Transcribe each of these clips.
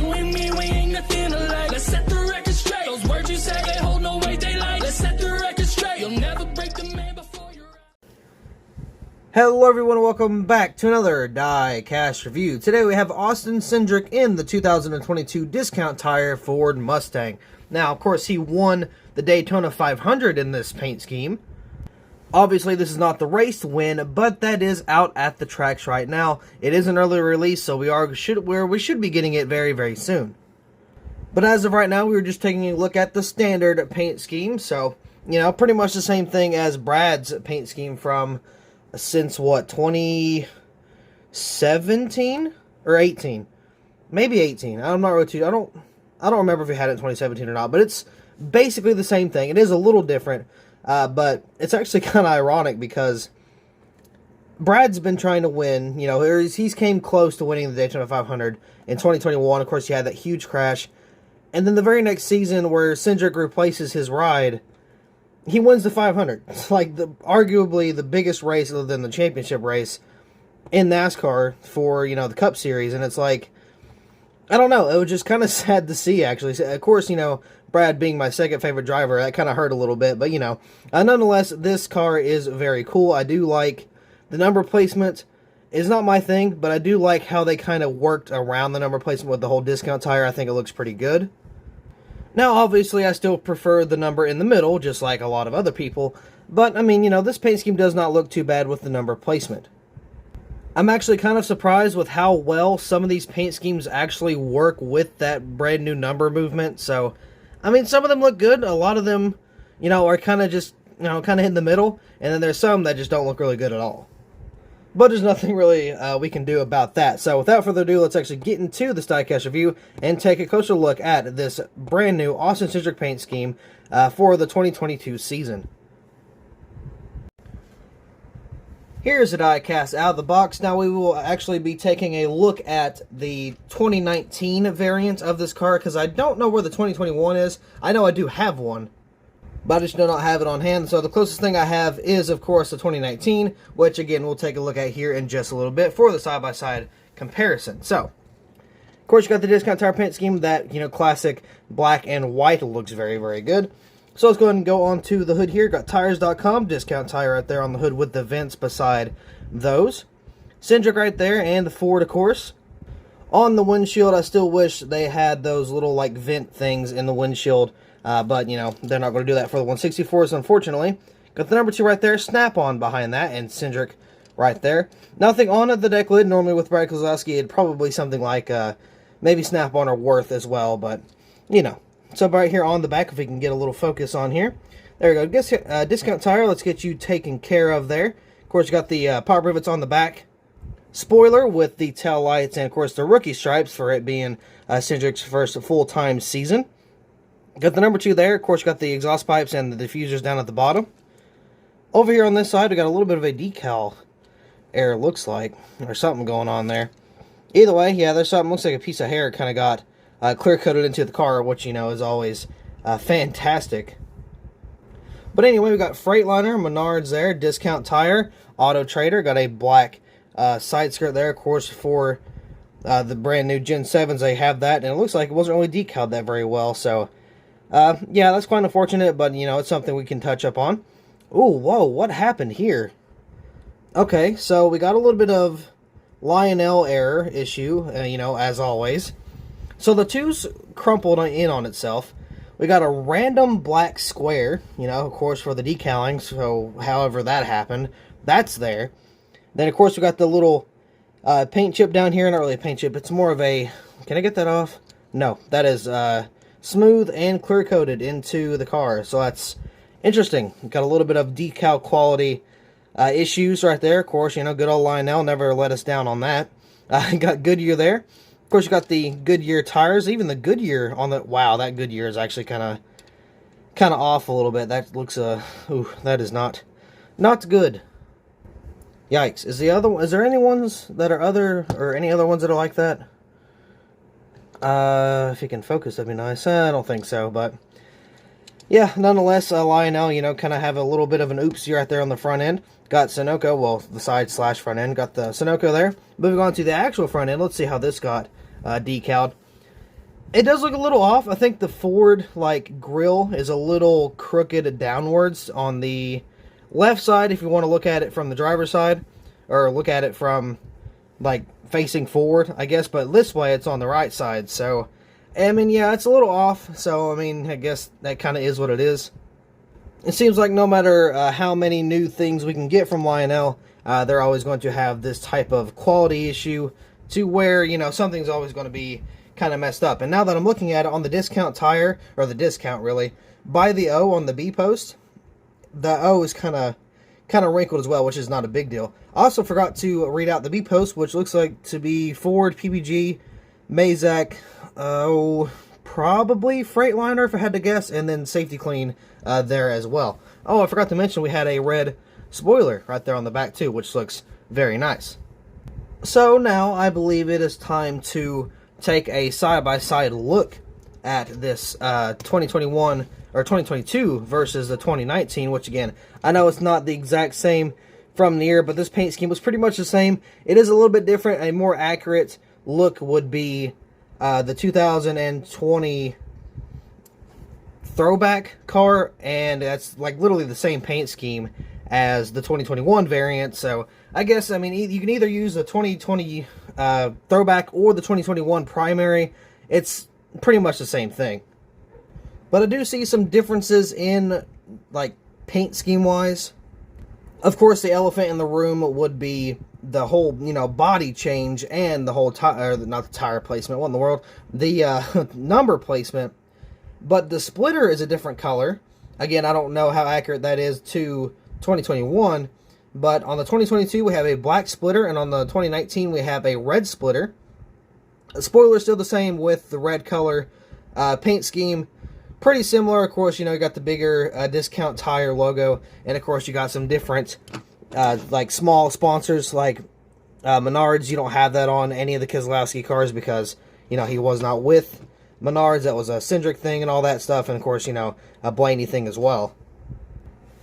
You and me, we ain't nothing alike. Let's set the record straight. Those words you say, they hold no weight, they like. Let's set the record straight. You'll never break the man before you're out. Hello everyone, welcome back to another Diecast review. Today we have Austin Cindric in the 2022 discount tire Ford Mustang. Now, of course, he won the Daytona 500 in this paint scheme. Obviously, this is not the race win, but that is out at the tracks right now. It is an early release, so we should be getting it very, very soon. But as of right now, we were just taking a look at the standard paint scheme. So, you know, pretty much the same thing as Brad's paint scheme from since what, 2017 or 18? Maybe 18. I'm not really too. I don't remember if we had it in 2017 or not. But it's basically the same thing. It is a little different. But it's actually kind of ironic because Brad's been trying to win. You know, he's came close to winning the Daytona 500 in 2021. Of course, he had that huge crash. And then the very next season where Cindric replaces his ride, he wins the 500. It's like arguably the biggest race other than the championship race in NASCAR for, you know, the Cup Series. And it's like, I don't know. It was just kind of sad to see, actually. Of course, you know, Brad being my second favorite driver, that kind of hurt a little bit. But, you know, nonetheless, this car is very cool. I do like the number placement. It's not my thing, but I do like how they kind of worked around the number placement with the whole discount tire. I think it looks pretty good. Now, obviously, I still prefer the number in the middle, just like a lot of other people. But, I mean, you know, this paint scheme does not look too bad with the number placement. I'm actually kind of surprised with how well some of these paint schemes actually work with that brand new number movement. So, I mean, some of them look good. A lot of them, you know, are kind of just, you know, kind of in the middle. And then there's some that just don't look really good at all. But there's nothing really we can do about that. So, without further ado, let's actually get into this diecast review and take a closer look at this brand new Austin Cindric paint scheme for the 2022 season. Here's the diecast out of the box. Now we will actually be taking a look at the 2019 variant of this car because I don't know where the 2021 is. I know I do have one, but I just do not have it on hand. So the closest thing I have is, of course, the 2019, which again we'll take a look at here in just a little bit for the side-by-side comparison. So, of course, you got the discount tire paint scheme. That, you know, classic black and white looks very, very good. So let's go ahead and go on to the hood here. Got tires.com, discount tire right there on the hood with the vents beside those. Cindric right there, and the Ford, of course. On the windshield, I still wish they had those little, like, vent things in the windshield. But, you know, they're not going to do that for the 164s, unfortunately. Got the number 2 right there, Snap-on behind that, and Cindric right there. Nothing on the deck lid. Normally with Brad Keselowski, it'd probably something like maybe Snap-on or Worth as well, but, you know. So right here on the back, if we can get a little focus on here. There we go. Discount tire, let's get you taken care of there. Of course, you got the power rivets on the back. Spoiler with the tail lights, and of course the rookie stripes for it being Cindric's first full-time season. Got the number 2 there. Of course, you got the exhaust pipes and the diffusers down at the bottom. Over here on this side, we got a little bit of a decal error, looks like. Or something going on there. Either way, yeah, there's something. Looks like a piece of hair kind of got clear-coated into the car, which, you know, is always fantastic. But anyway, we got Freightliner, Menards there, discount tire, Auto Trader. Got a black side skirt there, of course, for the brand new Gen 7s. They have that, and it looks like it wasn't really decaled that very well, so... yeah, that's quite unfortunate, but, you know, it's something we can touch up on. Ooh, whoa, what happened here? Okay, so we got a little bit of Lionel error issue, you know, as always. So the 2's crumpled in on itself. We got a random black square, you know, of course, for the decaling, so however that happened, that's there. Then, of course, we got the little paint chip down here, not really a paint chip, it's more of a, can I get that off? No, that is, smooth and clear-coated into the car, so that's interesting. Got a little bit of decal quality issues right there. Of course, you know, good old Lionel never let us down on that. Got Goodyear there. Of course, you got the Goodyear tires. Even the Goodyear on the... Wow, that Goodyear is actually kind of off a little bit. That looks... ooh, that is not good. Yikes. Is there any ones that are other... Or any other ones that are like that? If you can focus, that'd be nice. I don't think so, but... Yeah, nonetheless, Lionel, you know, kind of have a little bit of an oopsie right there on the front end. Got Sunoco, well, the side slash front end. Got the Sunoco there. Moving on to the actual front end, let's see how this got decaled. It does look a little off. I think the Ford like grill is a little crooked downwards on the left side if you want to look at it from the driver's side, or look at it from like facing forward, I guess, but this way it's on the right side. So I mean, yeah, it's a little off. So I mean, I guess that kind of is what it is. It seems like no matter how many new things we can get from Lionel, they're always going to have this type of quality issue to where, you know, something's always going to be kind of messed up. And now that I'm looking at it on the discount tire, or the discount really, by the O on the B post, the O is kind of wrinkled as well, which is not a big deal. I also forgot to read out the B post, which looks like to be Ford, PPG, Mazak, probably Freightliner if I had to guess, and then Safety Clean there as well. Oh, I forgot to mention we had a red spoiler right there on the back too, which looks very nice. So now I believe it is time to take a side-by-side look at this 2021 or 2022 versus the 2019, which again, I know it's not the exact same from near, but this paint scheme was pretty much the same. It is a little bit different. A more accurate look would be the 2020 throwback car, and that's like literally the same paint scheme as the 2021 variant. So I guess, I mean, you can either use the 2020 throwback or the 2021 primary. It's pretty much the same thing. But I do see some differences in, like, paint scheme wise. Of course, the elephant in the room would be the whole, you know, body change and the whole tire, not the tire placement, what in the world, the number placement. But the splitter is a different color. Again, I don't know how accurate that is to 2021, but on the 2022 we have a black splitter, and on the 2019 we have a red splitter. The spoiler is still the same with the red color. Paint scheme pretty similar. Of course, you know, you got the bigger discount tire logo, and of course you got some different like small sponsors like Menards. You don't have that on any of the Keselowski cars because, you know, he was not with Menards. That was a Cindric thing and all that stuff, and of course, you know, a Blaney thing as well.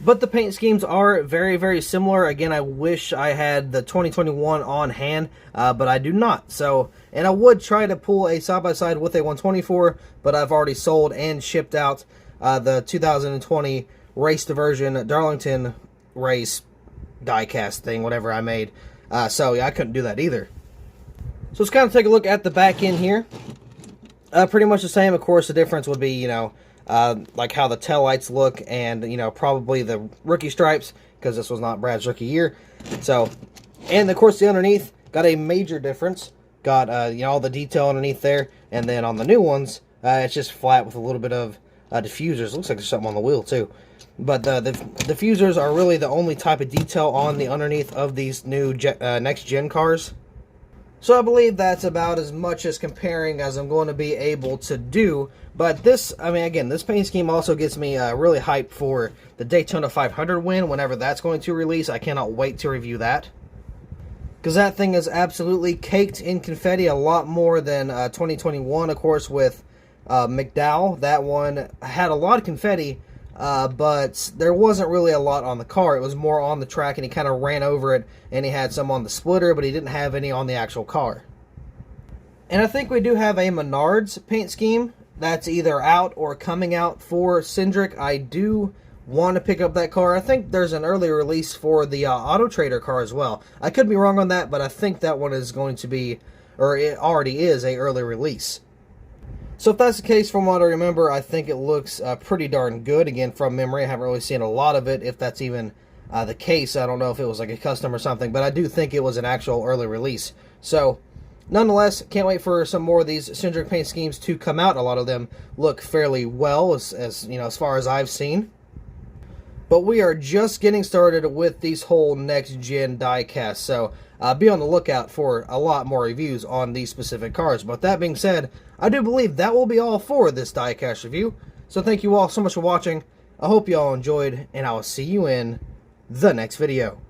But the paint schemes are very, very similar. Again, I wish I had the 2021 on hand, but I do not. So, and I would try to pull a side-by-side with a 124, but I've already sold and shipped out the 2020 race diversion Darlington race diecast thing, whatever I made. So, yeah, I couldn't do that either. So, let's kind of take a look at the back end here. Pretty much the same. Of course, the difference would be, you know, like how the taillights look, and, you know, probably the rookie stripes, because this was not Brad's rookie year. So, and of course the underneath got a major difference. Got, you know, all the detail underneath there, and then on the new ones, it's just flat with a little bit of diffusers. Looks like there's something on the wheel too. But the diffusers are really the only type of detail on the underneath of these new next-gen cars. So I believe that's about as much as comparing as I'm going to be able to do. But this, I mean, again, this paint scheme also gets me really hyped for the Daytona 500 win whenever that's going to release. I cannot wait to review that, because that thing is absolutely caked in confetti, a lot more than 2021, of course, with McDowell. That one had a lot of confetti, but there wasn't really a lot on the car. It was more on the track, and he kind of ran over it, and he had some on the splitter, but he didn't have any on the actual car. And I think we do have a Menards paint scheme that's either out or coming out for Cindric. I do want to pick up that car. I think there's an early release for the Auto Trader car as well. I could be wrong on that, but I think that one is going to be, or it already is, a early release. So if that's the case, from what I remember, I think it looks pretty darn good. Again, from memory, I haven't really seen a lot of it, if that's even the case. I don't know if it was like a custom or something, but I do think it was an actual early release. So, nonetheless, can't wait for some more of these Cindric paint schemes to come out. A lot of them look fairly well, as you know, as far as I've seen. But we are just getting started with these whole next-gen diecast, so be on the lookout for a lot more reviews on these specific cars. But that being said, I do believe that will be all for this diecast review. So thank you all so much for watching. I hope you all enjoyed, and I will see you in the next video.